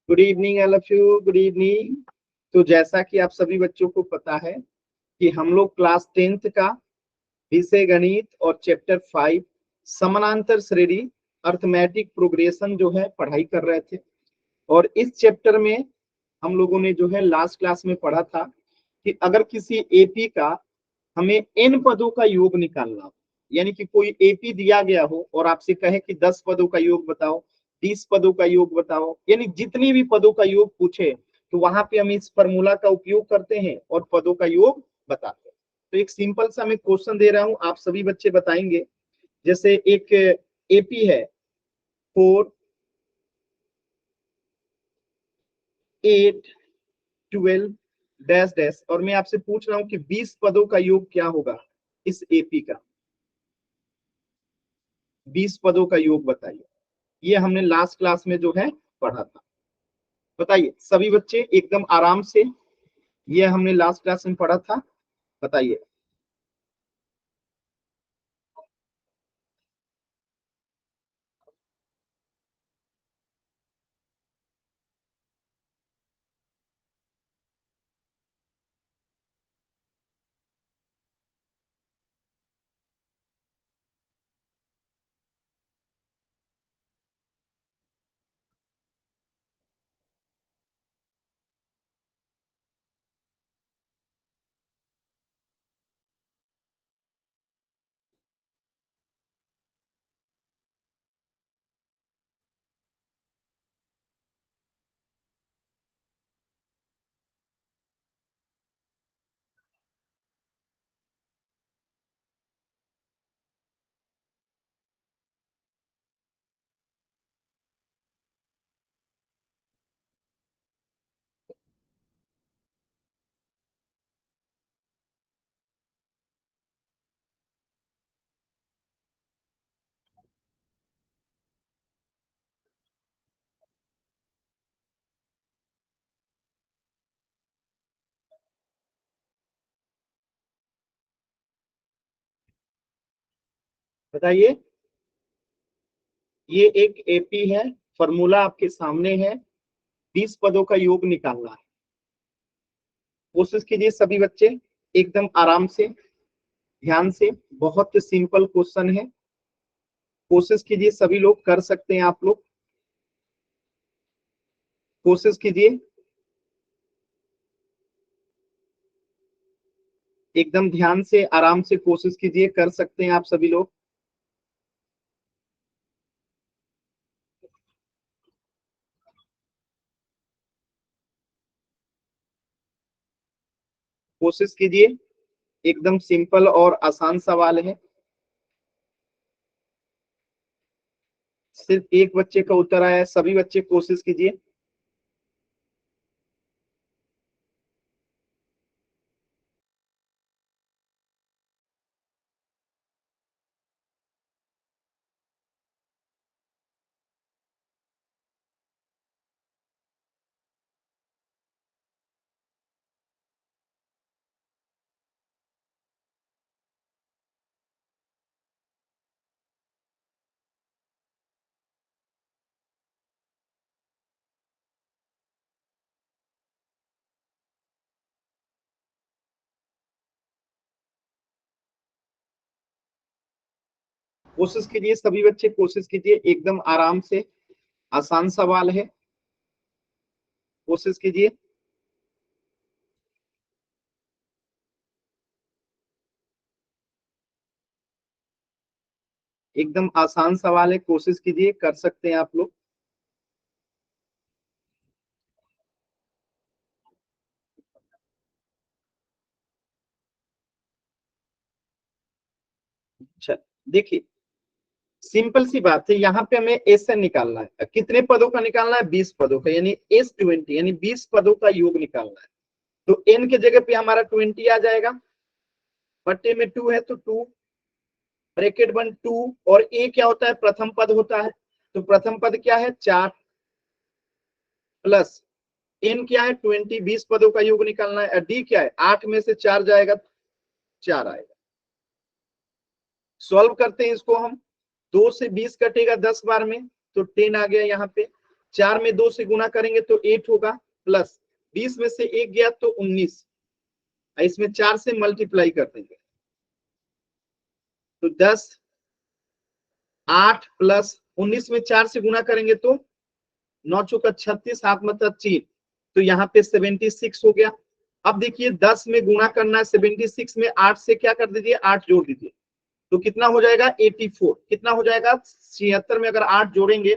Good evening all of you, good evening. तो जैसा कि आप सभी बच्चों को पता है कि हम लोग क्लास 10th का विषय गणित और चैप्टर 5 समानांतर श्रेणी अर्थमेटिक प्रोग्रेशन जो है पढ़ाई कर रहे थे। और इस चैप्टर में हम लोगों ने जो है लास्ट क्लास में पढ़ा था कि अगर किसी एपी का हमें n पदों का योग निकालना हो, यानी कि कोई एपी दिया गया हो और आपसे कहे कि 10 पदों का योग बताओ, 20 पदों का योग बताओ, यानी जितनी भी पदों का योग पूछे तो वहां पे हम इस फॉर्मूला का उपयोग करते हैं और पदों का योग बताते हैं। तो एक सिंपल सा मैं क्वेश्चन दे रहा हूं, आप सभी बच्चे बताएंगे। जैसे एक एपी है 4 8 12 डैश डैश, और मैं आपसे पूछ रहा हूं कि 20 पदों का योग क्या होगा इस एपी का। 20 पदों का योग बताइए। ये हमने लास्ट क्लास में जो है पढ़ा था। बताइए सभी बच्चे एकदम आराम से, ये हमने लास्ट क्लास में पढ़ा था। बताइए। बताइए। ये एक एपी है, फॉर्मूला आपके सामने है, 20 पदों का योग निकालना है। कोशिश कीजिए सभी बच्चे एकदम आराम से, ध्यान से। बहुत सिंपल क्वेश्चन है, कोशिश कीजिए सभी लोग कर सकते हैं। आप लोग कोशिश कीजिए, एकदम ध्यान से आराम से कोशिश कीजिए, कर सकते हैं आप सभी लोग। कोशिश कीजिए, एकदम सिंपल और आसान सवाल है। सिर्फ एक बच्चे का उत्तर आया है, सभी बच्चे कोशिश कीजिए। कोशिश कीजिए सभी बच्चे, कोशिश कीजिए एकदम आराम से, आसान सवाल है। कोशिश कीजिए। एकदम आसान सवाल है, कोशिश कीजिए, कर सकते हैं आप लोग। अच्छा, देखिए सिंपल सी बात है, यहाँ पे हमें एस एन निकालना है। कितने पदों का निकालना है? 20 पदों का, यानी S20, यानी 20 पदों का योग निकालना है। तो n के जगह पे हमारा 20 आ जाएगा, बट्टे में 2 है तो 2, ब्रैकेट 1 2, और ए क्या होता है? प्रथम पद होता है। तो प्रथम पद क्या है? 4, प्लस n क्या है? 20, 20 पदों का योग निकालना है। डी क्या है? 8 में से 4 जाएगा, 4 आएगा। सॉल्व करते हैं इसको हम। 2 से 20 कटेगा 10 बार में, तो 10 आ गया यहाँ पे। 4 में 2 से गुना करेंगे तो 8 होगा, प्लस 20 में से 1 गया तो 19, इसमें 4 से मल्टीप्लाई कर देंगे तो 10, 8 प्लस 19 में 4 से गुना करेंगे तो 9 चौका 36, 7 मतलब 3, तो यहाँ पे 76 हो गया। अब देखिए 10 में गुना करना है, 76 में 8 से क्या कर दीजिए, 8 जोड़ दीजिए, तो कितना हो जाएगा 84। कितना हो जाएगा 76 में अगर 8 जोड़ेंगे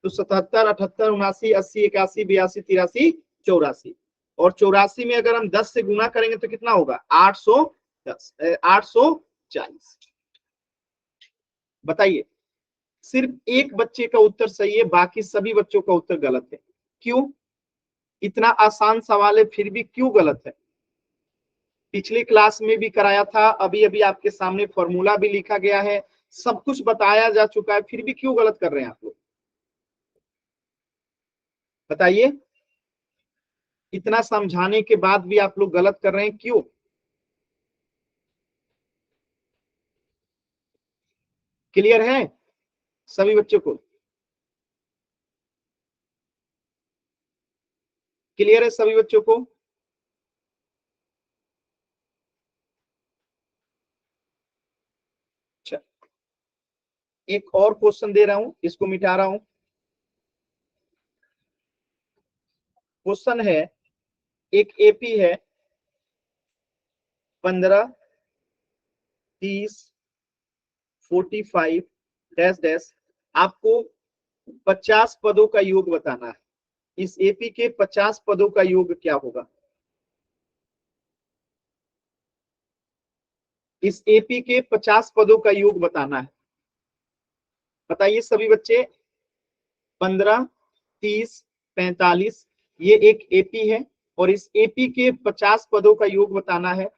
तो 77, 78, 79, 80, 81, 82, 83, 84, और 84 में अगर हम 10 से गुना करेंगे तो कितना होगा 810, 840। बताइए, सिर्फ एक बच्चे का उत्तर सही है, बाकी सभी बच्चों का उत्तर गलत है। क्यों? इतना आसान सवाल है फिर भी क्यों गलत है? पिछली क्लास में भी कराया था, अभी अभी आपके सामने फॉर्मूला भी लिखा गया है, सब कुछ बताया जा चुका है, फिर भी क्यों गलत कर रहे हैं आप लोग? बताइए, इतना समझाने के बाद भी आप लोग गलत कर रहे हैं, क्यों? क्लियर है सभी बच्चों को? क्लियर है सभी बच्चों को? अच्छा, एक और क्वेश्चन दे रहा हूं, इसको मिटा रहा हूं। क्वेश्चन है, एक एपी है 15, 30, 45 डैश डैश, आपको 50 पदों का योग बताना है। इस एपी के 50 पदों का योग क्या होगा? इस एपी के 50 पदों का योग बताना है। बताइए सभी बच्चे, 15, 30, 45, ये एक एपी है और इस एपी के 50 पदों का योग बताना है।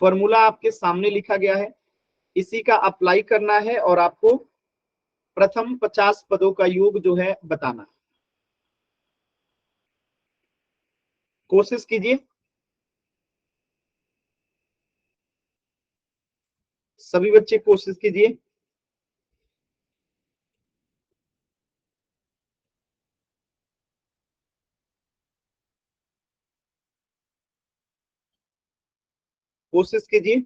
फॉर्मूला आपके सामने लिखा गया है, इसी का अप्लाई करना है और आपको प्रथम 50 पदों का योग जो है बताना है। कोशिश कीजिए, सभी बच्चे कोशिश कीजिए। कोशिश कीजिए।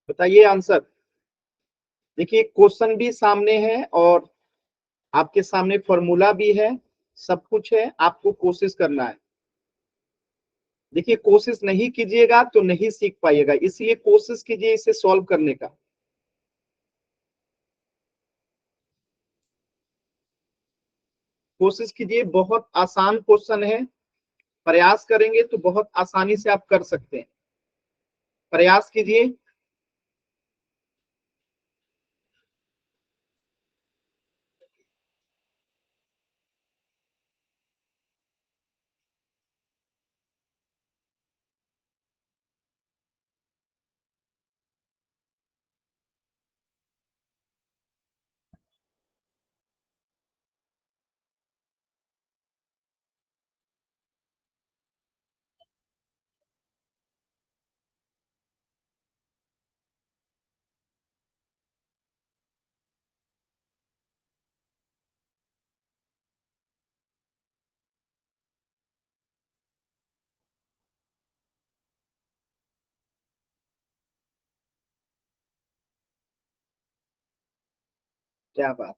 बताइए आंसर। देखिए क्वेश्चन भी सामने है और आपके सामने फॉर्मूला भी है, सब कुछ है, आपको कोशिश करना है। देखिए कोशिश नहीं कीजिएगा तो नहीं सीख पाइएगा, इसलिए कोशिश कीजिए इसे सॉल्व करने का। कोशिश कीजिए, बहुत आसान क्वेश्चन है, प्रयास करेंगे तो बहुत आसानी से आप कर सकते हैं। प्रयास कीजिए। क्या बात।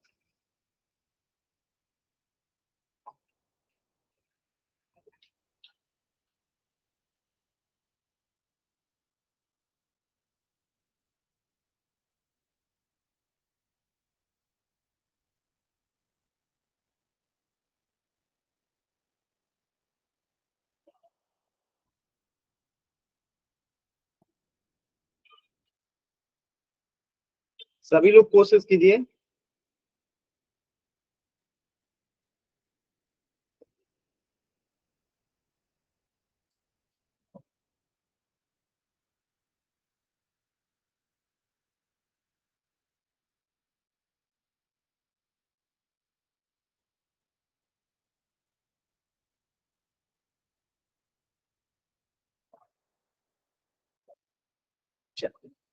सभी लोग कोशिश कीजिए।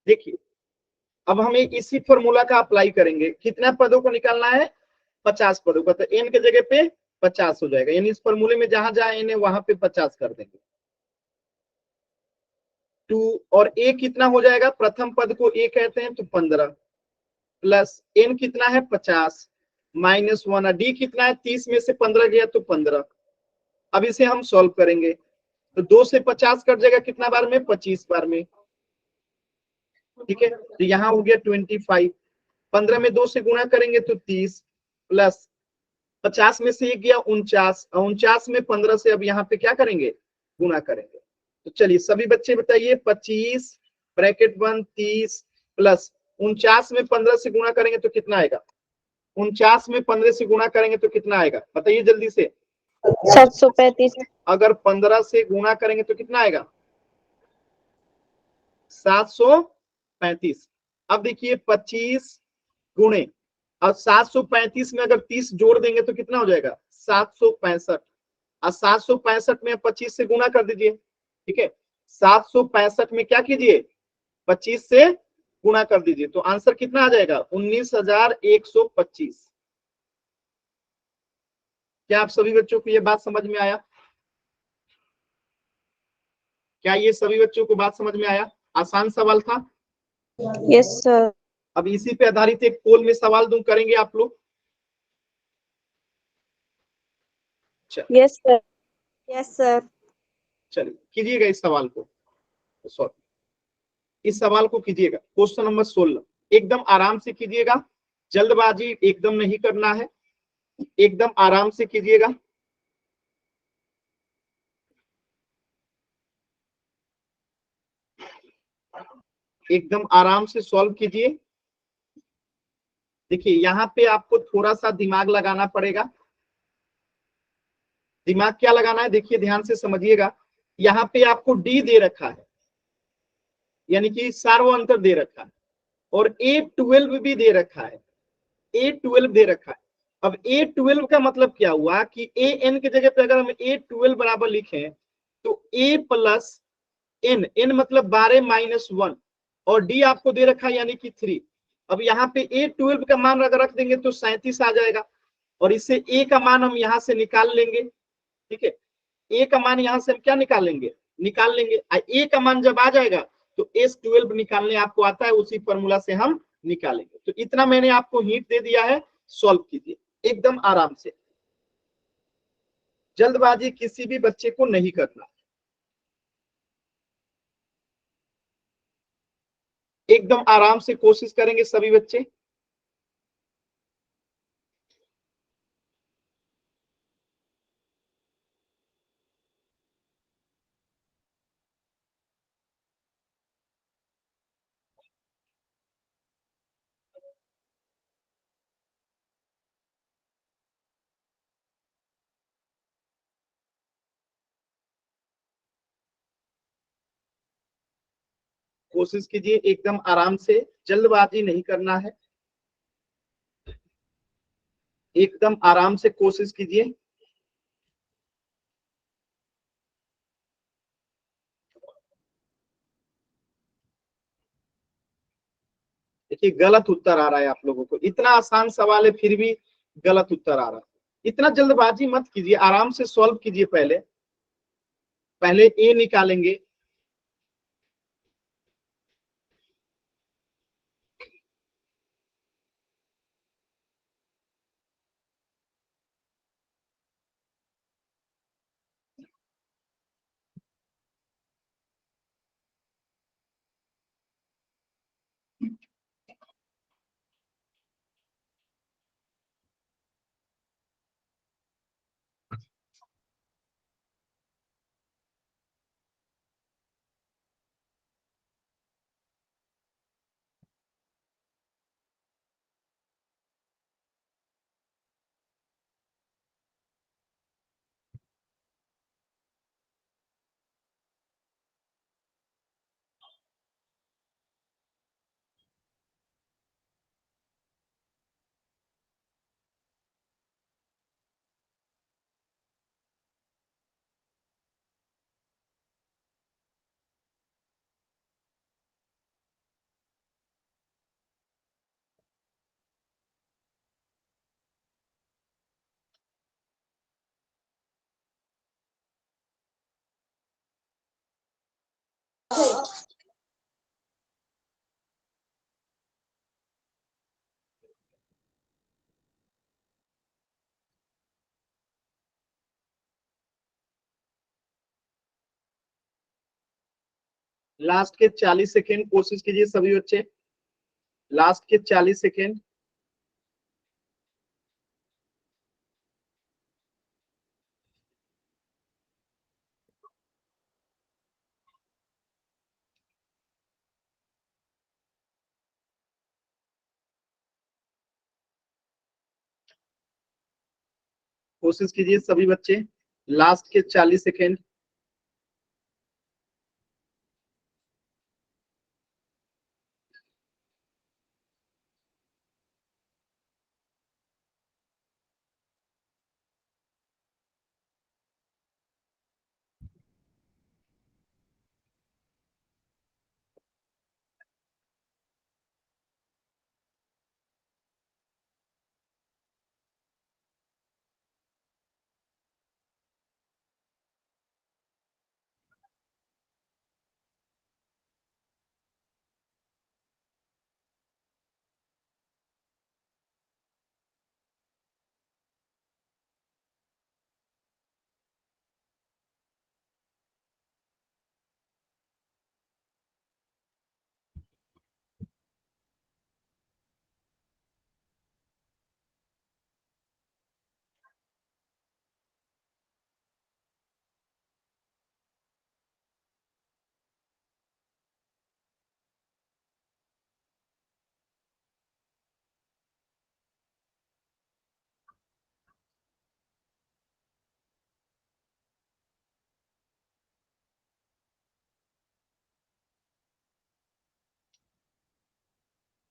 देखिए, अब हमें इसी फॉर्मूला का अप्लाई करेंगे। कितना पदों को निकालना है? 50 पदों का। तो एन के जगह पे 50 हो जाएगा, यानी इस फॉर्मूले में जहां जहां एन है वहां पे 50 कर देंगे। 2 और ए कितना हो जाएगा? प्रथम पद को ए कहते हैं तो 15 प्लस एन कितना है? 50 -1। डी कितना है? 30 में से 15 गया तो 15। अब इसे हम सॉल्व करेंगे तो 2 से 50 कट जाएगा कितना बार में? 25 बार में। ठीक है, तो यहाँ हो गया 25। 15 में 2 से गुणा करेंगे तो 30 प्लस 50 में से एक गया 49। 49 में 15 से अब यहाँ पे क्या करेंगे? गुणा करेंगे। तो चलिए सभी बच्चे बताइए, 25 ब्रैकेट 1 30 प्लस 49 में 15 से गुणा करेंगे तो कितना आएगा? 49 में 15 से गुणा करेंगे तो कितना आएगा? बताइए जल्दी से। 735। अगर 15 से गुणा करेंगे तो कितना आएगा? 735। अब देखिए 25 गुणे, और 735 में अगर 30 जोड़ देंगे तो कितना हो जाएगा? 765। और 765 में 25 से गुणा कर दीजिए। ठीक है, 765 में क्या कीजिए? 25 से गुणा कर दीजिए तो आंसर कितना आ जाएगा? 19,125। क्या आप सभी बच्चों को ये बात समझ में आया? क्या ये सभी बच्चों को बात समझ में आया? आसान सवाल था। Yes sir. अब इसी पे आधारित एक पोल में सवाल दूं, करेंगे आप लोग? Yes sir. Yes sir. चलिए कीजिएगा इस सवाल को, सॉरी इस सवाल को कीजिएगा। क्वेश्चन नंबर 16 एकदम आराम से कीजिएगा, जल्दबाजी एकदम नहीं करना है, एकदम आराम से कीजिएगा। एकदम आराम से सॉल्व कीजिए। देखिए यहाँ पे आपको थोड़ा सा दिमाग लगाना पड़ेगा। दिमाग क्या लगाना है? देखिए ध्यान से समझिएगा। यहाँ पे आपको डी दे रखा है, यानी कि सार्वअंतर दे रखा है, और A12 भी दे रखा है। A12 दे रखा है। अब A12 का मतलब क्या हुआ कि an की जगह पे अगर हम A12 बराबर लिखें तो a प्लस n, n मतलब 12 माइनस 1, और d आपको दे रखा है यानी कि 3। अब यहाँ पे A12 का मान अगर रख देंगे तो 37 आ जाएगा, और इससे a का मान हम यहाँ से निकाल लेंगे। ठीक है, a का मान यहाँ से हम क्या निकाल लेंगे। a का मान जब आ जाएगा तो S12 निकालने आपको आता है, उसी फॉर्मूला से हम निकालेंगे। तो इतना मैंने आपको हिंट दे दिया है, सॉल्व कीजिए एकदम आराम से। जल्दबाजी किसी भी बच्चे को नहीं करना, एकदम आराम से कोशिश करेंगे सभी बच्चे। कोशिश कीजिए एकदम आराम से, जल्दबाजी नहीं करना है, एकदम आराम से कोशिश कीजिए। देखिए गलत उत्तर आ रहा है आप लोगों को, इतना आसान सवाल है फिर भी गलत उत्तर आ रहा है। इतना जल्दबाजी मत कीजिए, आराम से सॉल्व कीजिए। पहले पहले ए निकालेंगे, लास्ट के 40 सेकेंड कोशिश कीजिए सभी बच्चे, लास्ट के 40 सेकेंड। कोशिश कीजिए सभी बच्चे, लास्ट के 40 सेकेंड।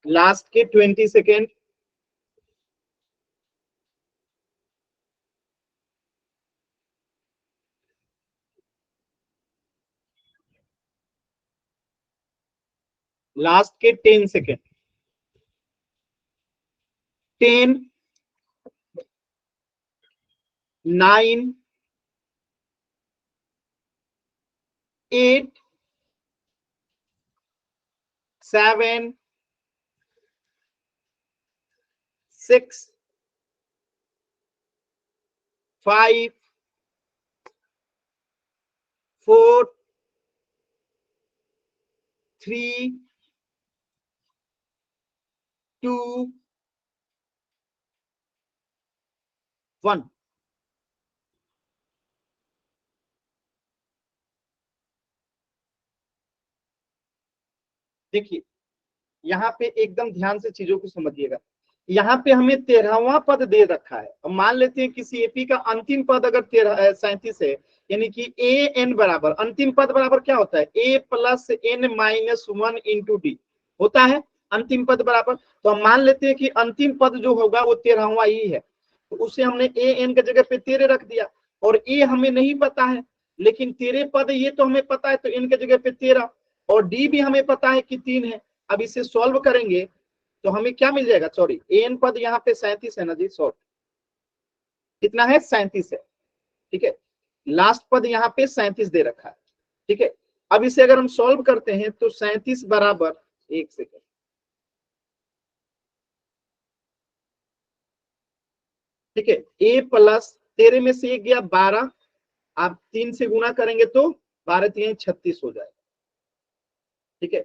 लास्ट के 20 सेकेंड। लास्ट के 10 सेकेंड। 10, 9, 8, 7, 6, 5, 4, 3, 2, 1। देखिए यहाँ पे एकदम ध्यान से चीजों को समझिएगा। यहाँ पे हमें 13वां पद दे रखा है। अब मान लेते हैं किसी एपी का अंतिम पद अगर 37 है, यानी कि ए एन बराबर, अंतिम पद बराबर क्या होता है, A plus N minus 1 into D होता है अंतिम पद बराबर। तो हम मान लेते हैं कि अंतिम पद जो होगा वो 13वां ही है, तो उसे हमने ए एन की जगह पे 13 रख दिया। और ए हमें नहीं पता है, लेकिन 13 पद ये तो हमें पता है, तो इनके जगह पे 13, और डी भी हमें पता है कि 3 है। अब इसे सॉल्व करेंगे तो हमें क्या मिल जाएगा, सॉरी एन पद यहाँ पे 37 है ना जी, सॉरी कितना है, 37 है, ठीक है। लास्ट पद यहाँ पे 37 दे रखा है, ठीक है। अब इसे अगर हम सॉल्व करते हैं तो 37 बराबर, एक सेकेंड, ठीक है, ए प्लस 13 में से 1 गया 12, आप 3 से गुना करेंगे तो 12 3 36 हो जाएगा, ठीक है।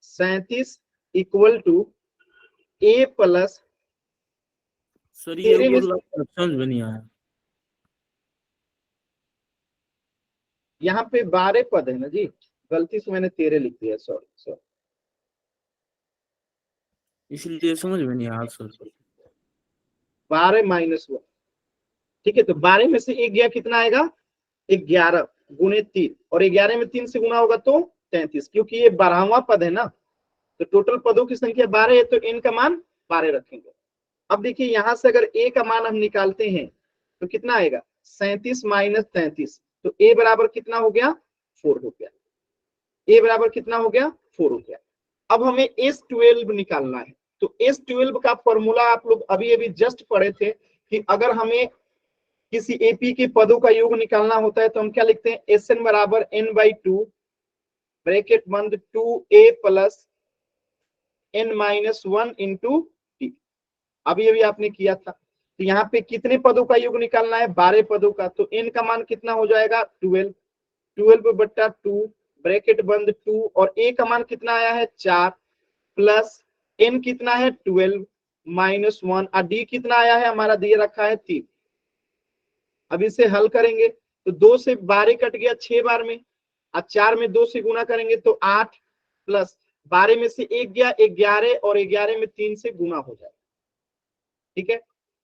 37 equal to A plus, sir ये बोल समझ में नहीं आया। यहाँ पे 12 पद है ना जी, गलती से मैंने 13 लिख दिया, सॉरी सॉरी, इसलिए समझ में नहीं आया सर। 12 माइनस 1, ठीक है। तो 12 में से 1 गया, कितना आएगा, 11 गुणे 3, और 11 में 3 से गुना होगा तो 33, क्योंकि ये 12वां पद है ना, तो टोटल पदों की संख्या 12 है, तो n का मान 12 रखेंगे। अब देखिए यहां से अगर a का मान हम निकालते हैं तो कितना आएगा, 37 माइनस 33, तो a बराबर कितना हो गया, 4 हो गया। a बराबर कितना हो गया, 4 हो गया। अब हमें S12 निकालना है, तो S12 का फॉर्मूला आप लोग अभी अभी जस्ट पढ़े थे कि अगर हमें किसी एपी के पदों का योग निकालना होता है तो हम क्या लिखते हैं, Sn बराबर n/2 ब्रैकेट बंद 2a plus n minus 1 into T. अभी अभी आपने किया था। तो यहाँ पे कितने पदों का योग निकालना है? 12 पदों का। तो n का मान कितना हो जाएगा? 12। 12 बट्टा 2 ब्रैकेट बंद 2 और a का मान कितना आया है? 4 प्लस n कितना है? 12 माइनस 1 और d कितना आया है? हमारा दिए रखा है 3। अब इसे हल करेंगे तो 2 से 12 कट गया 6 बार में, और 4 में 2 से गुना करेंगे तो 8 प्लस 12 में से 1 गया 11 और 11 में 3 से गुना हो जाएगा। ठीक है,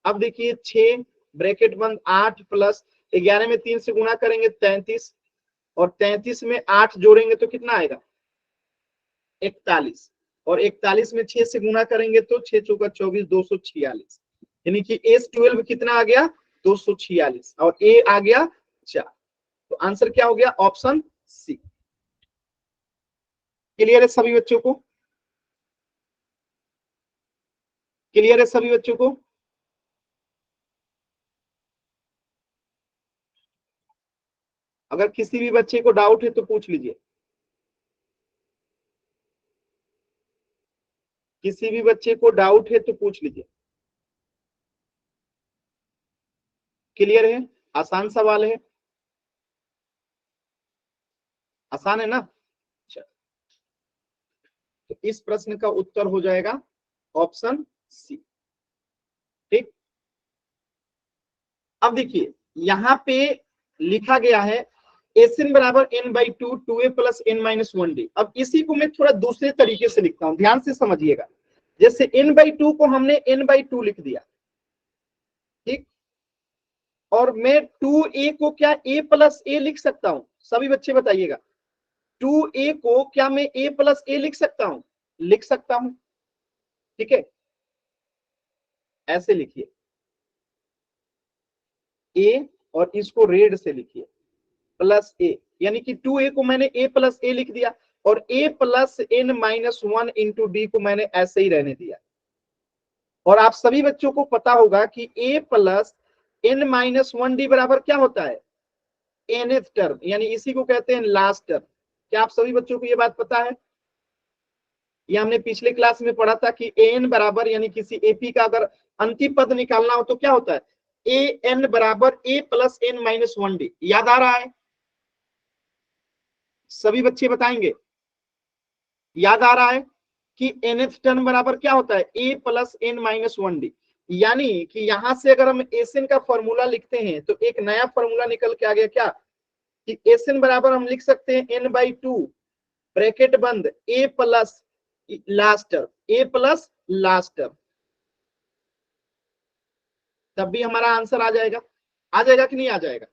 अब देखिए 6 ब्रैकेट बंद 8 प्लस 11 में 3 से गुना करेंगे 33 और 33 में 8 जोड़ेंगे तो कितना आएगा? 41 और 41 में 6 से गुना करेंगे तो 6 चौका 24 246, यानी कि S12 कितना आ गया? 246 और A आ गया 4। तो आंसर क्या हो गया? Option C. क्लियर है सभी बच्चों को? क्लियर है सभी बच्चों को? अगर किसी भी बच्चे को डाउट है तो पूछ लीजिए। किसी भी बच्चे को डाउट है तो पूछ लीजिए। क्लियर है? आसान सवाल है, आसान है ना? अच्छा, तो इस प्रश्न का उत्तर हो जाएगा ऑप्शन सी। ठीक, अब देखिए यहां पे लिखा गया है एन बराबर n by 2 2a plus n minus 1d। अब इसी को मैं थोड़ा दूसरे तरीके से लिखता हूं, ध्यान से समझिएगा। जैसे n बाई 2 को हमने n बाई 2 लिख दिया, ठीक, और मैं 2a को क्या a प्लस a लिख सकता हूं? सभी बच्चे बताइएगा, 2a को क्या मैं a प्लस a लिख सकता हूं? लिख सकता हूं। ठीक है, ऐसे लिखिए a और इसको रेड से लिखिए प्लस a, यानी कि 2a को मैंने a प्लस a लिख दिया और a plus n minus 1 into D को मैंने ऐसे ही रहने दिया। और आप सभी बच्चों को पता होगा कि a plus n minus 1d बराबर क्या होता है? nth टर्म, यानी इसी को कहते हैं लास्ट टर्म। क्या आप सभी बच्चों को ये बात पता है? ये हमने पिछले क्लास में पढ़ा था कि an बराबर, यानी किसी एपी का अगर अंतिम पद निकालना हो तो क्या होता है? an बराबर a plus n minus 1d। याद आ रहा है? सभी बच्चे बताएंगे, याद आ रहा है कि nth टर्म बराबर क्या होता है? a plus n minus 1d। यानी कि यहां से अगर हम एसएन का फॉर्मूला लिखते हैं तो एक नया फॉर्मूला निकल के आ गया क्या? कि एसएन बराबर हम लिख सकते हैं n बाई 2 ब्रैकेट बंद a plus last term, a plus last term. तब भी हमारा आंसर आ जाएगा। आ जाएगा कि नहीं आ जाएगा?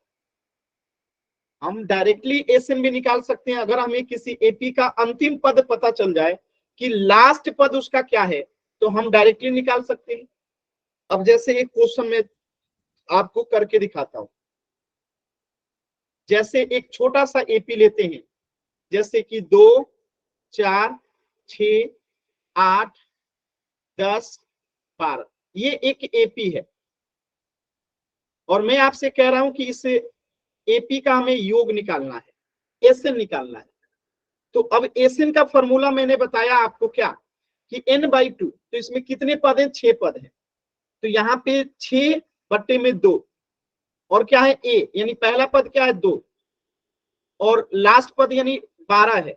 हम डायरेक्टली एसएन भी निकाल सकते हैं। अगर हमें किसी एपी का अंतिम पद पता चल जाए कि लास्ट पद उसका क्या है तो हम डायरेक्टली निकाल सकते हैं। अब जैसे एक क्वेश्चन में आपको करके दिखाता हूं। जैसे एक छोटा सा एपी लेते हैं, जैसे कि 2 4 6 8 10 12, ये एक एपी है और मैं आपसे कह रहा हूं कि इस एपी का हमें योग निकालना है, एसएन निकालना है। तो अब एसएन का फॉर्मूला मैंने बताया आपको क्या, कि n बाई 2, तो इसमें कितने पद हैं? 6 पद हैं। तो यहाँ पे 6 बट्टे में 2 और क्या है? a, यानी पहला पद क्या है? 2 और लास्ट पद यानी 12 है।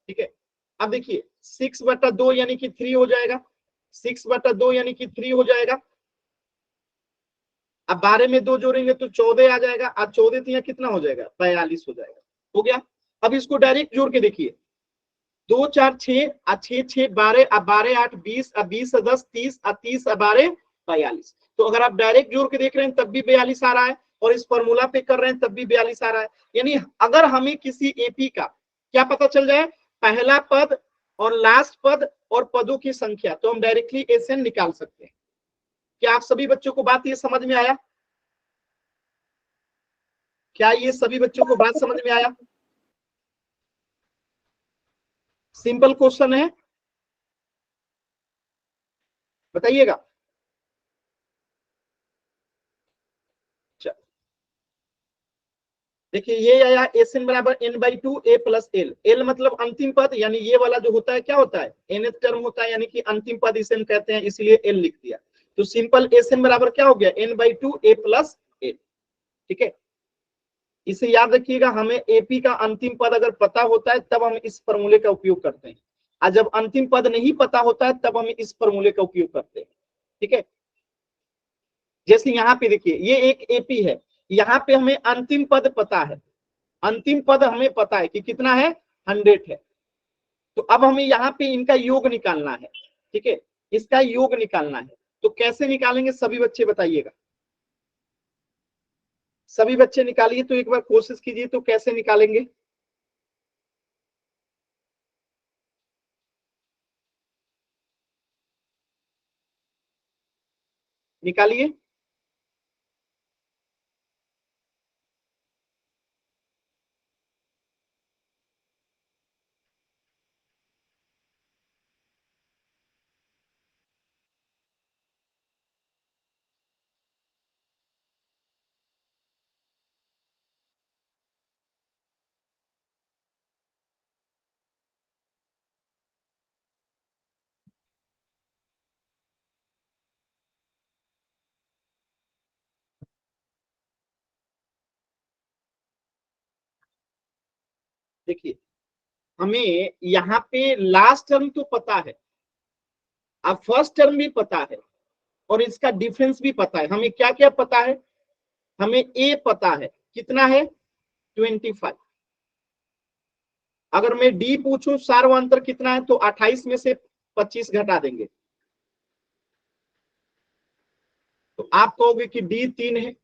ठीक है, अब देखिए 6 बट्टा 2 यानी कि 3 हो जाएगा, 6 बट्टा 2 यानी कि 3 हो जाएगा। अब 12 में 2 जोड़ेंगे तो 14 आ जाएगा, अब 14 कितना हो जाएगा? 42 हो जाएगा। हो गया। अब इसको डायरेक्ट जोड़ के देखिए, 2 4 6 6 6 12, अब 12 8 20, अब 20 10 30, अब 30 12 42। तो अगर आप डायरेक्ट जोड़ के देख रहे हैं तब भी 42 आ रहा है और इस फॉर्मूला पे कर रहे हैं तब भी 42 आ रहा है। यानी अगर हमें किसी एपी का क्या पता चल जाए? पहला पद और लास्ट पद और पदों की संख्या, तो हम डायरेक्टली एसएन निकाल सकते हैं। क्या आप सभी बच्चों को बात ये समझ में आया? क्या ये सभी बच्चों को बात समझ में आया? सिंपल क्वेश्चन है, बताइएगा। देखिए ये आया एन बराबर n/2 a plus L. L मतलब अंतिम पद, यानी ये वाला जो होता है क्या होता है, nth टर्म होता है, यानी कि अंतिम पद इसे हम कहते हैं, इसलिए एल लिख दिया। तो सिंपल एन बराबर क्या हो गया, n/2 a प्लस एल। ठीक है, इसे याद रखिएगा, हमें एपी का अंतिम पद अगर पता होता है तब हम इस फॉर्मूले का उपयोग करते हैं, और जब अंतिम पद नहीं पता होता है तब हम इस फॉर्मूले का उपयोग करते हैं। ठीक है, जैसे यहाँ पे देखिए ये एक एपी है, यहाँ पे हमें अंतिम पद पता है, अंतिम पद हमें पता है कि कितना है, 100 है। तो अब हमें यहाँ पे इनका योग निकालना है। ठीक है, इसका योग निकालना है, तो कैसे निकालेंगे सभी बच्चे बताइएगा, सभी बच्चे निकालिए, तो एक बार कोशिश कीजिए, तो कैसे निकालेंगे, निकालिए। देखिए हमें यहाँ पे लास्ट टर्म तो पता है, अब फर्स्ट टर्म भी पता है, और इसका डिफरेंस भी पता है। हमें क्या क्या पता है, हमें ए पता है, कितना है, 25। अगर मैं डी पूछूं सार्वंतर कितना है, तो 28 में से 25 घटा देंगे, तो आप कहोगे कि डी 3 है।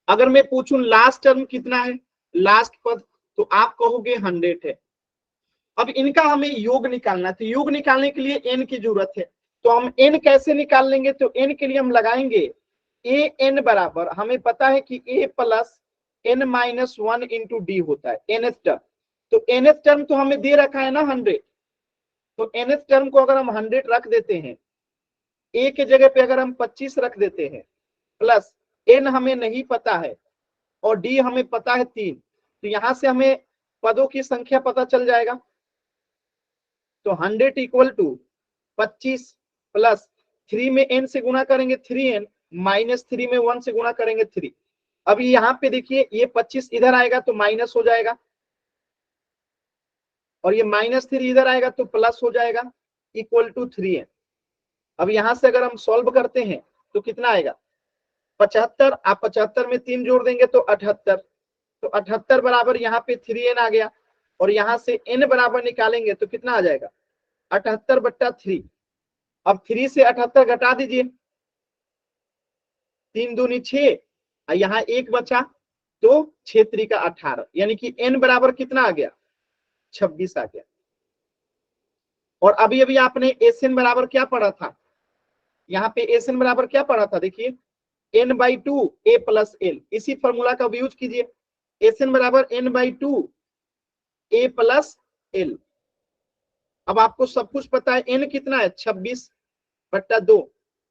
अगर मैं पूछूं लास्ट टर्म कितना है, लास्ट पद, तो आप कहोगे 100 है। अब इनका हमें योग निकालना है, तो योग निकालने के लिए एन की जरूरत है। तो हम एन कैसे निकाल लेंगे, तो एन के लिए हम लगाएंगे ए एन बराबर, हमें पता है कि ए प्लस n-1 इंटू डी होता है nth टर्म। तो nth टर्म तो हमें दे रखा है ना 100, तो nth टर्म को अगर हम 100 रख देते हैं, ए के जगह पे अगर हम 25 रख देते हैं, प्लस एन हमें नहीं पता है और डी हमें पता है 3, तो यहां से हमें पदों की संख्या पता चल जाएगा। तो 100 इक्वल टू 25 प्लस 3 में n से गुणा करेंगे 3n, माइनस 3 में 1 से गुणा करेंगे 3। अभी यहाँ पे देखिए ये 25 इधर आएगा तो माइनस हो जाएगा, और ये -3 इधर आएगा तो प्लस हो जाएगा, इक्वल टू 3n। अब यहां से अगर हम सॉल्व करते हैं तो कितना आएगा, 75। आप 75 में 3 जोड़ देंगे तो 78, तो 78 बराबर यहाँ पे 3n आ गया, और यहां से n बराबर निकालेंगे तो कितना आ जाएगा, 78/3। अब 3 से 78 घटा दीजिए, 3 दूनी 6, यहाँ 1 बचा, तो 6 3 का 18, यानी कि n बराबर कितना आ गया, 26 आ गया। और अभी अभी आपने एन बराबर क्या पढ़ा था, यहाँ पे एन बराबर क्या पढ़ा था, देखिए n/2 a प्लस एल, इसी फॉर्मूला का यूज कीजिए। एन बराबर n/2 a प्लस एल। अब आपको सब कुछ पता है, n कितना है 26/2,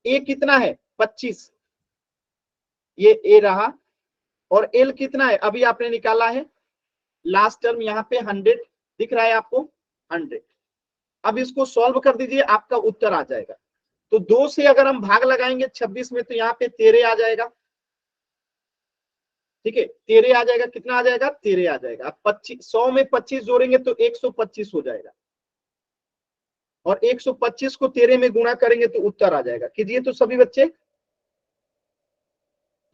a कितना है 25, ये a रहा, और l कितना है अभी आपने निकाला है, लास्ट टर्म यहाँ पे 100 दिख रहा है आपको, 100। अब इसको सॉल्व कर दीजिए, आपका उत्तर आ जाएगा। तो 2 से अगर हम भाग लगाएंगे 26 में, तो यहाँ पे 13 आ जाएगा। ठीक है, 13 आ जाएगा, कितना आ जाएगा, 13 आ जाएगा। अब 25, 100 में 25 जोड़ेंगे तो 125 हो जाएगा, और 125 को 13 में गुणा करेंगे तो उत्तर आ जाएगा। कीजिए तो सभी बच्चे,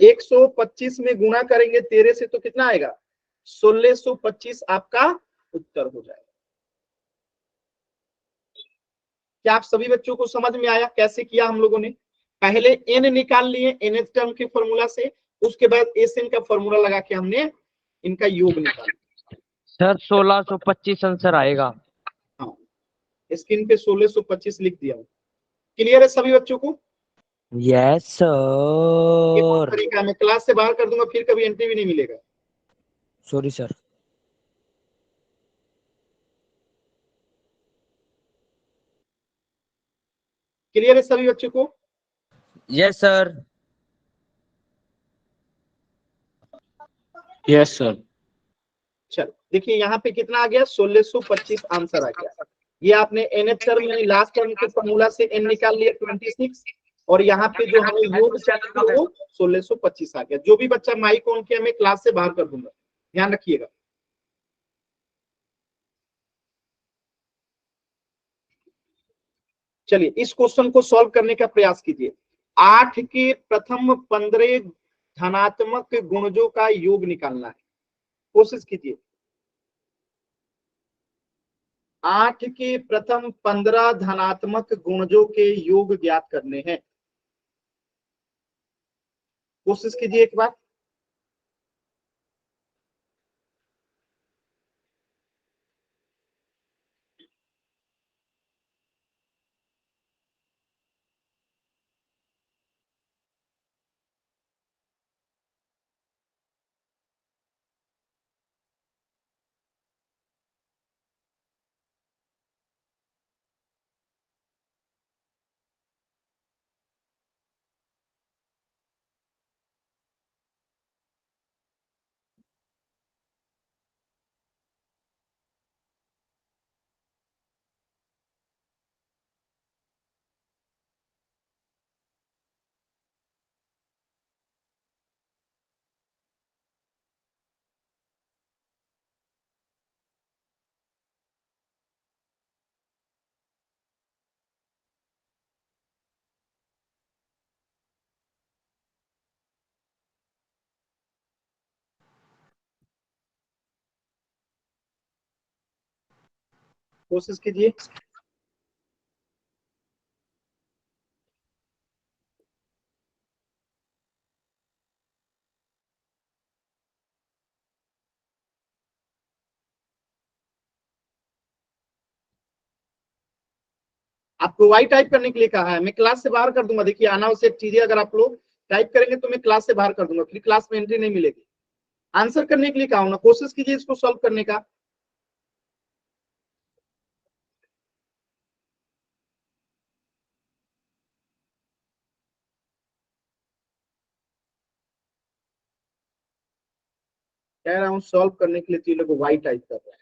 125 में गुणा करेंगे 13 से तो कितना आएगा, 1625 आपका उत्तर हो जाएगा। क्या आप सभी बच्चों को समझ में आया कैसे किया हम लोगों ने, पहले n निकाल लिए nth टर्म के फॉर्मूला से, उसके बाद एन का फॉर्मूला लगा के हमने इनका योग निकाला। सर 1625 आंसर आएगा। हाँ, स्क्रीन पे 1625 लिख दिया। क्लियर है सभी बच्चों को? यस एक और सर। तरीका मैं क्लास से बाहर कर दूंगा, फिर कभी एंट्री भी नहीं मिलेगा। Sorry sir. क्लियर है सभी बच्चों को? Yes sir. Yes sir. देखिए यहाँ पे कितना आ गया, 1625 आंसर आ गया। ये आपने nth टर्म यानी लास्ट टर्म के फॉर्मूला से n निकाल लिया 26, और यहाँ पे जो हमें योग चाहिए था वो 1625 आ गया। जो भी बच्चा माइक ऑन किया मैं क्लास से बाहर कर दूंगा, ध्यान रखिएगा। चलिए इस क्वेश्चन को सॉल्व करने का प्रयास कीजिए। 8 के प्रथम 15 धनात्मक गुणजों का योग निकालना है, कोशिश कीजिए। 8 के प्रथम 15 धनात्मक गुणजों के योग ज्ञात करने हैं, कोशिश कीजिए एक बार। कोशिश कीजिए। आपको वाई टाइप करने के लिए कहा है, मैं क्लास से बाहर कर दूंगा। देखिए अनावश्यक चीजें अगर आप लोग टाइप करेंगे तो मैं क्लास से बाहर कर दूंगा, फिर क्लास में एंट्री नहीं मिलेगी। आंसर करने के लिए कहा हूं ना, कोशिश कीजिए इसको सॉल्व करने का। कह रहा हूं सॉल्व करने के लिए तो ये लोग वाई टाइप कर रहे हैं।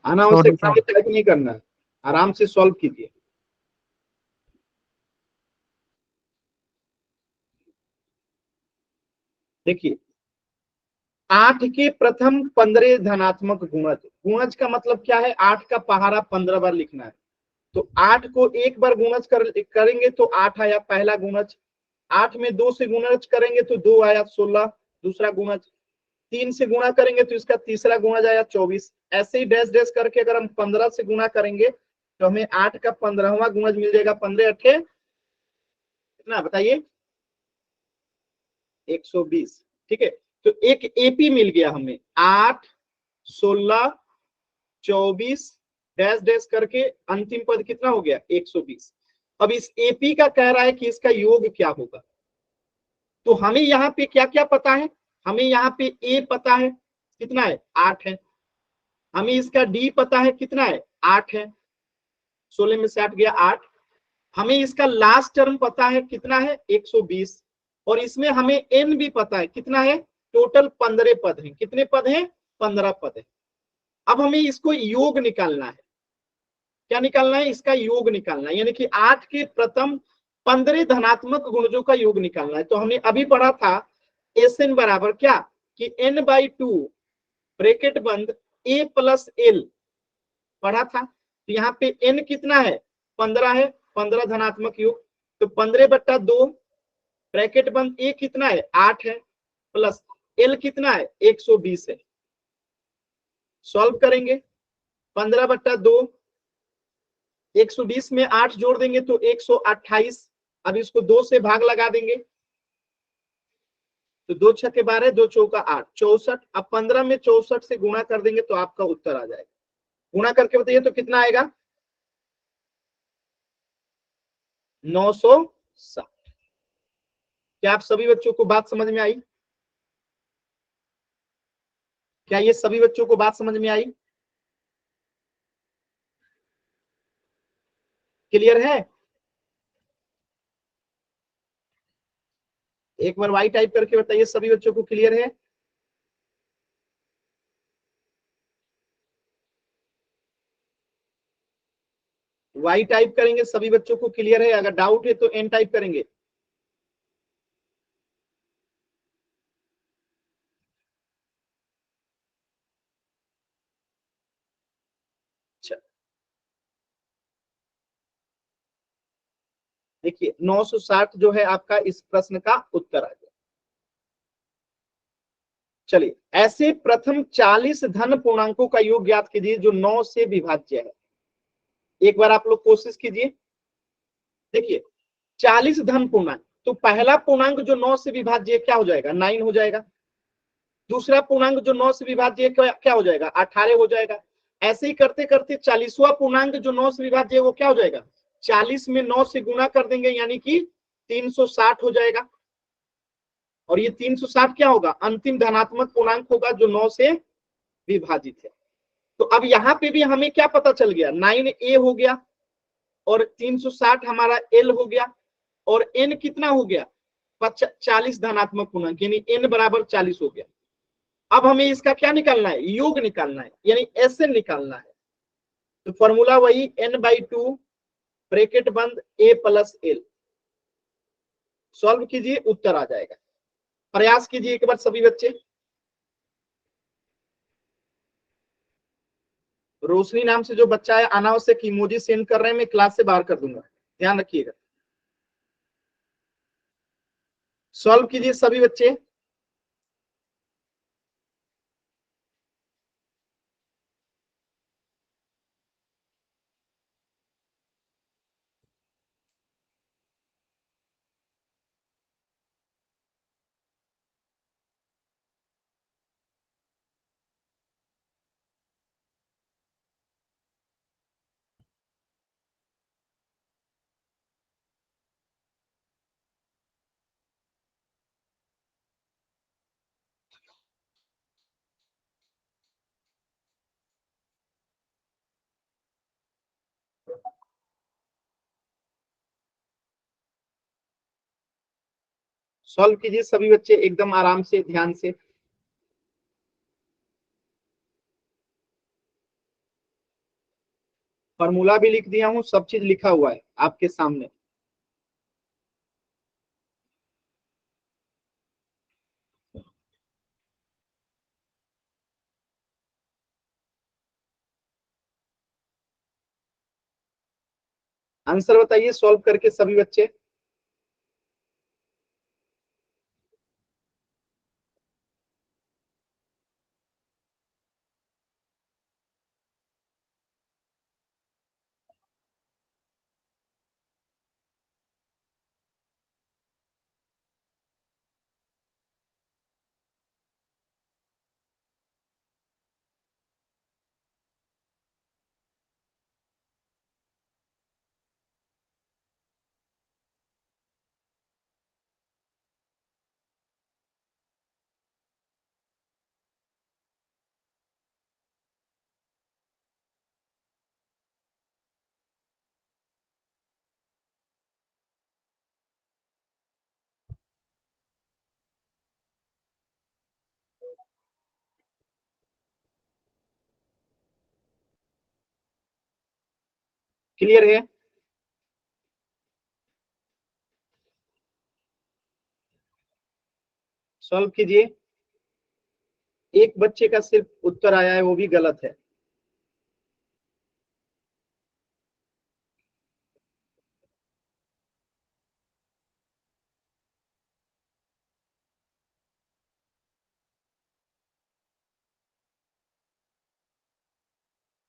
अनावश्यक चीजें टाइप नहीं करना है, आराम से सॉल्व कीजिए। देखिए 8 के प्रथम 15 धनात्मक गुणज, गुणज का मतलब क्या है, 8 का पहाड़ा 15 बार लिखना है। तो 8 को एक बार गुणज करेंगे तो 8 आया पहला गुणज, 8 में 2 से गुणज करेंगे तो 2 आया 16 दूसरा गुणज, 3 से गुणा करेंगे तो इसका तीसरा गुणज आया 24। ऐसे ही डैश डैश करके अगर हम 15 से गुणा करेंगे तो हमें 8 का 15वां गुणज मिल जाएगा। 15 अठे कितना बताइए, 120। ठीक है, तो एक एपी मिल गया हमें, 8 16 24 डैश डैश करके अंतिम पद कितना हो गया 120। अब इस एपी का कह रहा है कि इसका योग क्या होगा। तो हमें यहाँ पे क्या क्या पता है, हमें यहाँ पे ए पता है कितना है 8 है, हमें इसका डी पता है कितना है 8 है, 16 में से 8 गया 8। हमें इसका लास्ट टर्म पता है कितना है 120, और इसमें हमें एन भी पता है कितना है, टोटल 15 पद हैं। कितने पद हैं, 15 पद है। अब हमें इसको योग निकालना है, क्या निकालना है, इसका योग निकालना है, यानी कि 8 के प्रथम 15 धनात्मक गुणजों का योग निकालना है। तो हमने अभी पढ़ा था एस एन बराबर क्या, कि n बाई 2 ब्रैकेट बंद a प्लस एल पढ़ा था। तो यहाँ पे n कितना है 15 है, 15 धनात्मक योग, तो 15/2 ब्रैकेट बंद a कितना है 8 है, प्लस l कितना है 120 है। सॉल्व करेंगे 15/2, 120 में 8 जोड़ देंगे तो 128। अब इसको 2 से भाग लगा देंगे, तो 2 छक्के 12, 2 चौका 8, 64। अब 15 में 64 से गुणा कर देंगे तो आपका उत्तर आ जाएगा। गुणा करके बताइए तो कितना आएगा? 960। क्या आप सभी बच्चों को बात समझ में आई? क्या ये सभी बच्चों को बात समझ में आई? क्लियर है? एक बार वाई टाइप करके बताइए सभी बच्चों को क्लियर है? वाई टाइप करेंगे सभी बच्चों को क्लियर है? अगर डाउट है तो एन टाइप करेंगे। अच्छा, देखिए 960 जो है आपका इस प्रश्न का उत्तर आ गया। चलिए, ऐसे प्रथम 40 धन पूर्णांकों का योग ज्ञात कीजिए जो 9 से विभाज्य है। एक बार आप लोग कोशिश कीजिए। देखिए 40 धन पूर्णांक, तो पहला पूर्णांक जो 9 से विभाज्य है क्या हो जाएगा? 9 हो जाएगा। दूसरा पूर्णांक जो 9 से विभाज्य है क्या हो जाएगा? 18 हो जाएगा। ऐसे ही करते करते 40वां पूर्णांक जो 9 से विभाज्य है वो क्या हो जाएगा? 40 में 9 से गुणा कर देंगे यानी कि 360 हो जाएगा। और ये 360 क्या होगा? अंतिम धनात्मक पूर्णांक होगा जो 9 से विभाजित है। तो अब यहाँ पे भी हमें क्या पता चल गया? 9a हो गया और 360 हमारा l हो गया और n कितना हो गया? 40 धनात्मक पूर्णांक, यानी n बराबर 40 हो गया। अब हमें इसका क्या निकालना है? योग निकालना है, यानी SN निकालना है। तो फॉर्मूला वही n/2 ब्रैकेट बंद a प्लस l। सॉल्व कीजिए, उत्तर आ जाएगा। प्रयास कीजिए एक बार सभी बच्चे। रोशनी नाम से जो बच्चा है अनावश्यक इमोजी सेंड कर रहे हैं, मैं क्लास से बाहर कर दूंगा, ध्यान रखिएगा। सॉल्व कीजिए सभी बच्चे। सॉल्व कीजिए सभी बच्चे एकदम आराम से, ध्यान से। फॉर्मूला भी लिख दिया हूं, सब चीज लिखा हुआ है आपके सामने। आंसर बताइए सॉल्व करके सभी बच्चे। क्लियर है? सॉल्व कीजिए। एक बच्चे का सिर्फ उत्तर आया है, वो भी गलत है।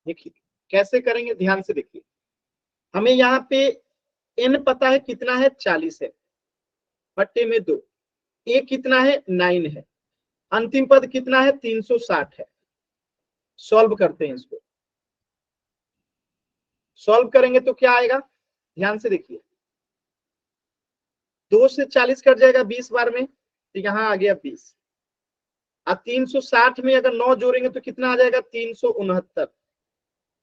देखिए कैसे करेंगे, ध्यान से देखिए। हमें यहाँ पे n पता है कितना है? 40 है, बट्टे में 2। ए कितना है 9 है, अंतिम पद कितना है 360 है। सॉल्व करते हैं इसको, सॉल्व करेंगे तो क्या आएगा, ध्यान से देखिए, 2 से 40 कट जाएगा 20 बार में, तो यहाँ आ गया 20। अब 360 में अगर 9 जोड़ेंगे तो कितना आ जाएगा 369।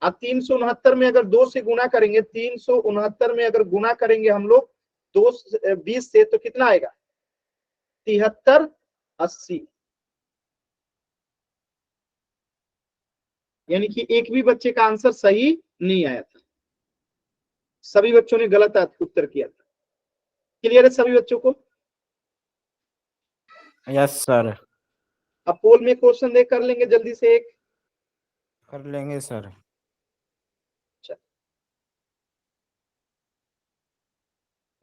अब 369 में अगर 2 से गुना करेंगे, 369 में अगर गुना करेंगे हम लोग 20 से, तो कितना आएगा 7380। यानी कि एक भी बच्चे का आंसर सही नहीं आया था, सभी बच्चों ने गलत उत्तर किया था। क्लियर है सभी बच्चों को? Yes sir. अब पोल में क्वेश्चन देख कर लेंगे जल्दी से एक। कर लेंगे सर।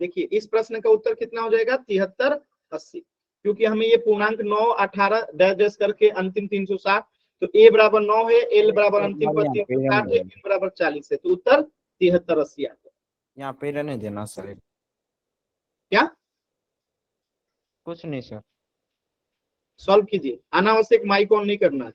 देखिए इस प्रश्न का उत्तर कितना हो जाएगा 7380, क्योंकि हमें ये पूर्णांक 9 18 डैश डैश करके अंतिम 360, तो ए बराबर 9 है, एल बराबर अंतिम पद 360 है, एन बराबर 40 है, तो उत्तर 7380 आता है। यहाँ पे रहने देना सर। क्या कुछ नहीं सर। सॉल्व कीजिए, अनावश्यक माइक ऑन नहीं करना है।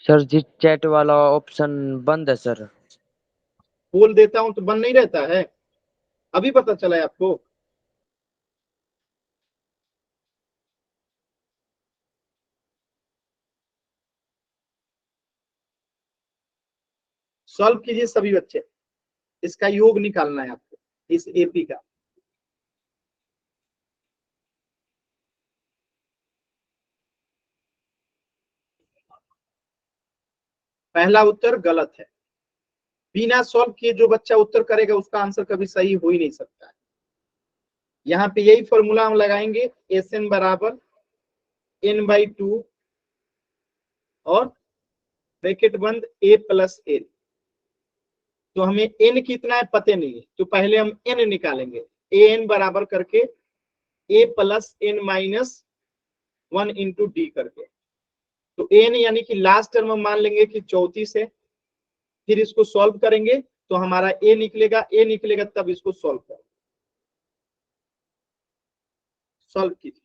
सर जी चैट वाला ऑप्शन बंद है सर। बोल देता हूं तो बंद नहीं रहता है, अभी पता चला है आपको? सॉल्व कीजिए सभी बच्चे, इसका योग निकालना है आपको, इस एपी का। पहला उत्तर गलत है, बिना सॉल्व किए जो बच्चा उत्तर करेगा उसका आंसर कभी सही हो ही नहीं सकता है। यहाँ पे यही फॉर्मूला हम लगाएंगे, एस एन बराबर n/2 और ब्रैकेट बंद a प्लस एन। तो हमें n कितना है पते नहीं है, तो पहले हम n निकालेंगे, an बराबर करके a plus N minus 1 into d करके। तो n यानी कि लास्ट टर्म हम मान लेंगे कि 34 है, फिर इसको सॉल्व करेंगे तो हमारा a निकलेगा तब इसको सॉल्व करें। सॉल्व कीजिए।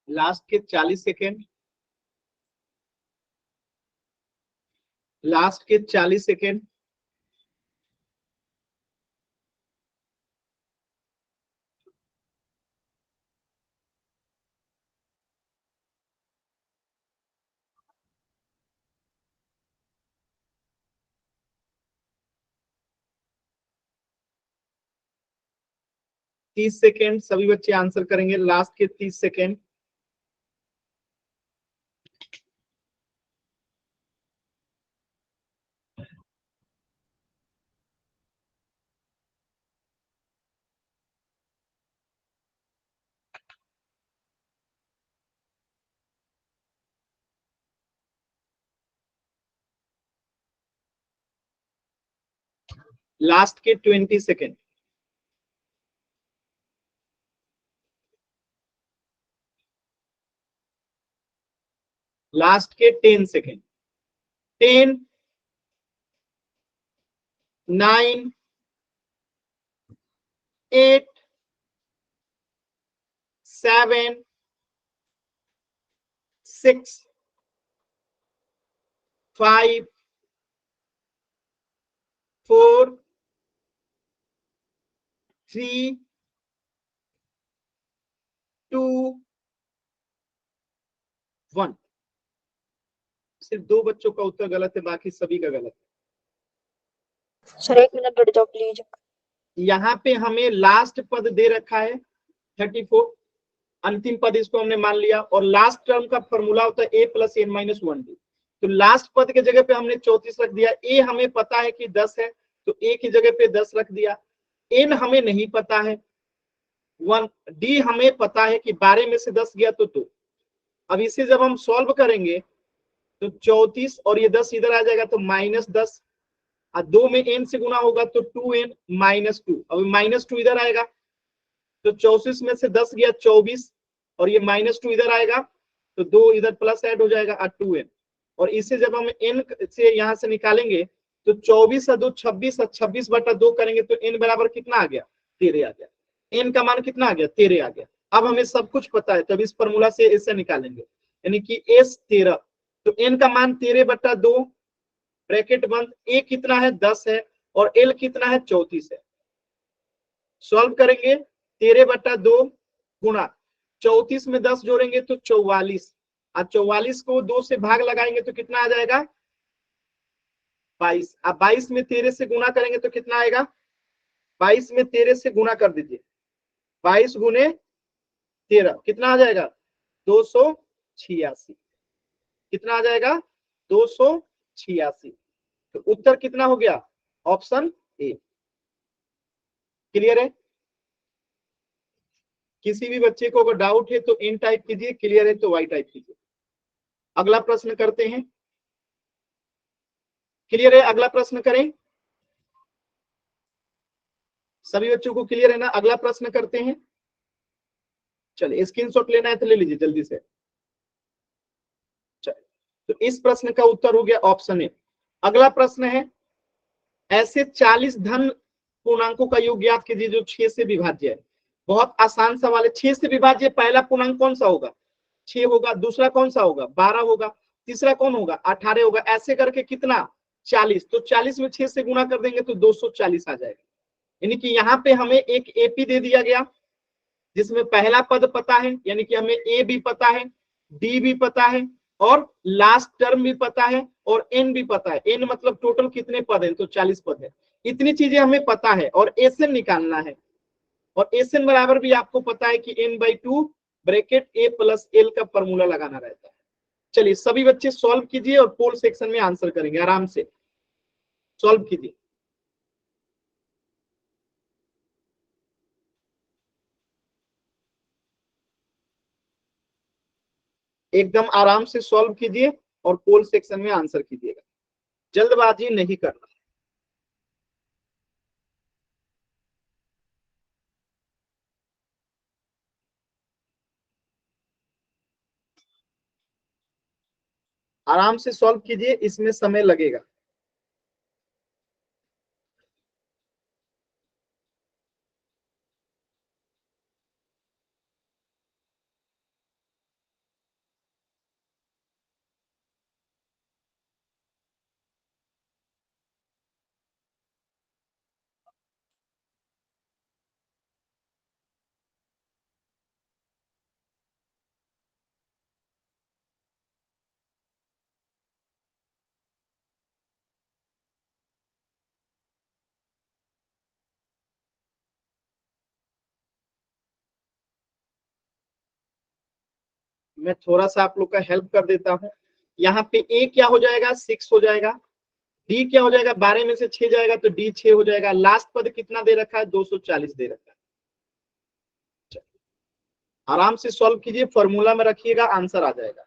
लास्ट के 40 सेकेंड, लास्ट के 40 सेकेंड। तीस सेकेंड सभी बच्चे आंसर करेंगे, लास्ट के 30 सेकेंड। लास्ट के 20 सेकेंड, लास्ट के 10 सेकेंड, 10, 9, 8, 7, 6, 5, 4, 3, 2, 1। सिर्फ 2 बच्चों का उत्तर गलत है, बाकी सभी का गलत है। सर 1 मिनट बैठ जाओ प्लीज। यहाँ पे हमें लास्ट पद दे रखा है 34, अंतिम पद इसको हमने मान लिया, और लास्ट टर्म का फॉर्मूला होता है a + n - 1d। तो लास्ट पद के जगह पे हमने 34 रख दिया। a हमें पता है कि 10 है, तो a की जगह पे 10 रख दिया। n हमें नहीं पता है 1, d हमें पता है कि 12 में से 10 गया तो 2। अब इसे जब हम सॉल्व करेंगे तो 34 और ये 10 इधर आ जाएगा तो -10, और 2 में n से गुना होगा तो 2n - 2। अब -2 इधर आएगा तो 34 में से 10 गया 24, और ये -2 इधर आएगा तो 2 इधर प्लस ऐड हो जाएगा और 2n। और इसे जब हम n से यहां से निकालेंगे तो 24 और 2 26, और 26/2 करेंगे तो n बराबर कितना आ गया? 13 आ गया। n का मान कितना आ गया? 13 आ गया। अब हमें सब कुछ पता है, तब इस फॉर्मूला से इसे निकालेंगे, यानी कि s 13, तो n का मान 13/2 ब्रैकेट बंद, a कितना है? 10 है, और l कितना है? 34 है। सॉल्व करेंगे 13/2 गुणा 34 में 10 जोड़ेंगे तो 44, और 44 को 2 से भाग लगाएंगे तो कितना आ जाएगा? 22। अब 22 में 13 से गुणा करेंगे तो कितना आएगा? 22 में 13 से गुणा कर दीजिए, 22 गुने 13 कितना आ जाएगा? 286। कितना आ जाएगा? 286। तो उत्तर कितना हो गया? Option A. क्लियर है? किसी भी बच्चे को अगर डाउट है तो इन टाइप कीजिए, क्लियर है तो वाई टाइप कीजिए। अगला प्रश्न करते हैं। क्लियर है? अगला प्रश्न करें। सभी बच्चों को क्लियर है ना? अगला प्रश्न करते हैं। चलिए, स्क्रीनशॉट लेना है तो ले लीजिए जल्दी से। चलिए, तो इस प्रश्न का उत्तर हो गया ऑप्शन ए। अगला प्रश्न है, ऐसे 40 धन पूर्णांकों का योग ज्ञात कीजिए जो 6 से विभाज्य है। बहुत आसान सवाल है। 6 से विभाज्य पहला पूर्णांक कौन सा होगा? 6 होगा। दूसरा कौन सा होगा? 12 होगा। तीसरा कौन होगा? 18 होगा। ऐसे करके कितना? 40। तो 40 में 6 से गुणा कर देंगे तो 240 आ जाएगा। यानी कि यहाँ पे हमें एक एपी दे दिया गया जिसमें पहला पद पता है, यानी कि हमें ए भी पता है, डी भी पता है, और लास्ट टर्म भी पता है, और एन भी पता है। एन मतलब टोटल कितने पद हैं? तो 40 पद है। इतनी चीजें हमें पता है, और एसएन निकालना है। और एसएन बराबर भी आपको पता है कि n/2 ब्रैकेट a + l का फॉर्मूला लगाना रहता है। चलिए, सभी बच्चे सॉल्व कीजिए और पोल सेक्शन में आंसर करेंगे। आराम से सॉल्व कीजिए। एकदम आराम से सॉल्व कीजिए और पोल सेक्शन में आंसर कीजिएगा। जल्दबाजी नहीं करना। आराम से सॉल्व कीजिए, इसमें समय लगेगा। मैं थोड़ा सा आप लोग का हेल्प कर देता हूं। यहाँ पे ए क्या हो जाएगा? 6 हो जाएगा। डी क्या हो जाएगा? 12 में से 6 जाएगा तो डी 6 हो जाएगा। लास्ट पद कितना दे रखा है? 240 दे रखा है। आराम से सॉल्व कीजिए, फॉर्मूला में रखिएगा, आंसर आ जाएगा।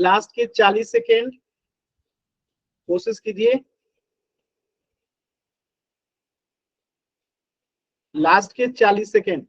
लास्ट के 40 सेकेंड कोशिश कीजिए, लास्ट के 40 सेकेंड।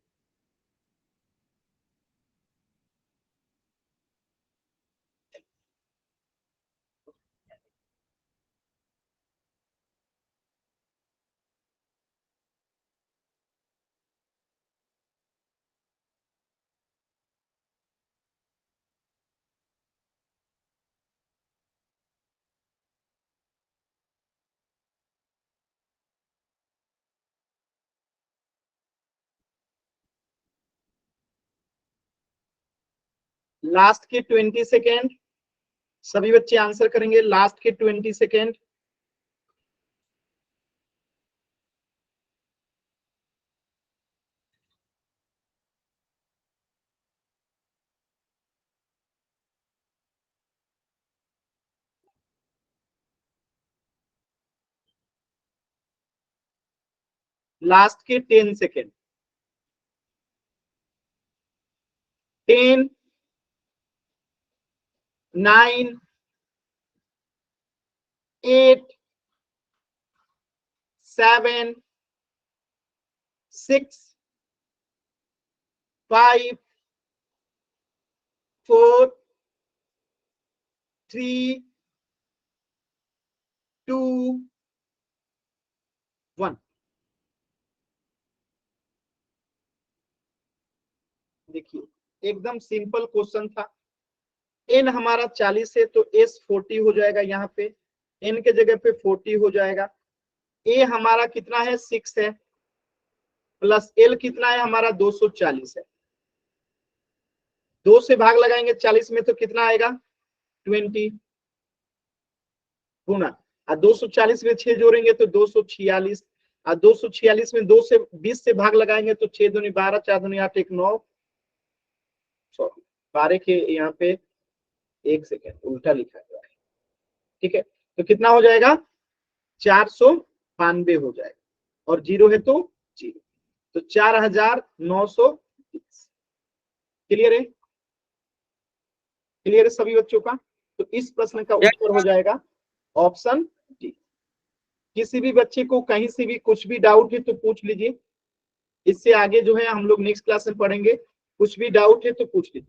लास्ट के 20 सेकेंड सभी बच्चे आंसर करेंगे, लास्ट के 20 सेकेंड। लास्ट के 10 सेकेंड। 10, 9, 8, 7, 6, 5, 4, 3, 2, 1। देखिए एकदम सिंपल क्वेश्चन था। n हमारा 40 है तो s 40 हो जाएगा, यहाँ पे n के जगह पे 40 हो जाएगा। a हमारा कितना है 6 है, प्लस l कितना है हमारा 240 है। 2 से भाग लगाएंगे 40 में तो कितना आएगा 20 गुना, और 240 में 6 जोड़ेंगे तो 246, और 246 में 2 से 20 से भाग लगाएंगे तो 6 दूनी 12, 4 दूनी 8, 1 9, सॉरी 12 के यहाँ पे 1 सेकेंड उल्टा लिखा गया है, ठीक है। तो कितना हो जाएगा 492 हो जाएगा, और जीरो है तो जीरो, तो 4930। क्लियर है? क्लियर है सभी बच्चों का? तो इस प्रश्न का उत्तर हो जाएगा ऑप्शन डी। किसी भी बच्चे को कहीं से भी कुछ भी डाउट है तो पूछ लीजिए, इससे आगे जो है हम लोग नेक्स्ट क्लास में पढ़ेंगे। कुछ भी डाउट है तो पूछ लीजिए।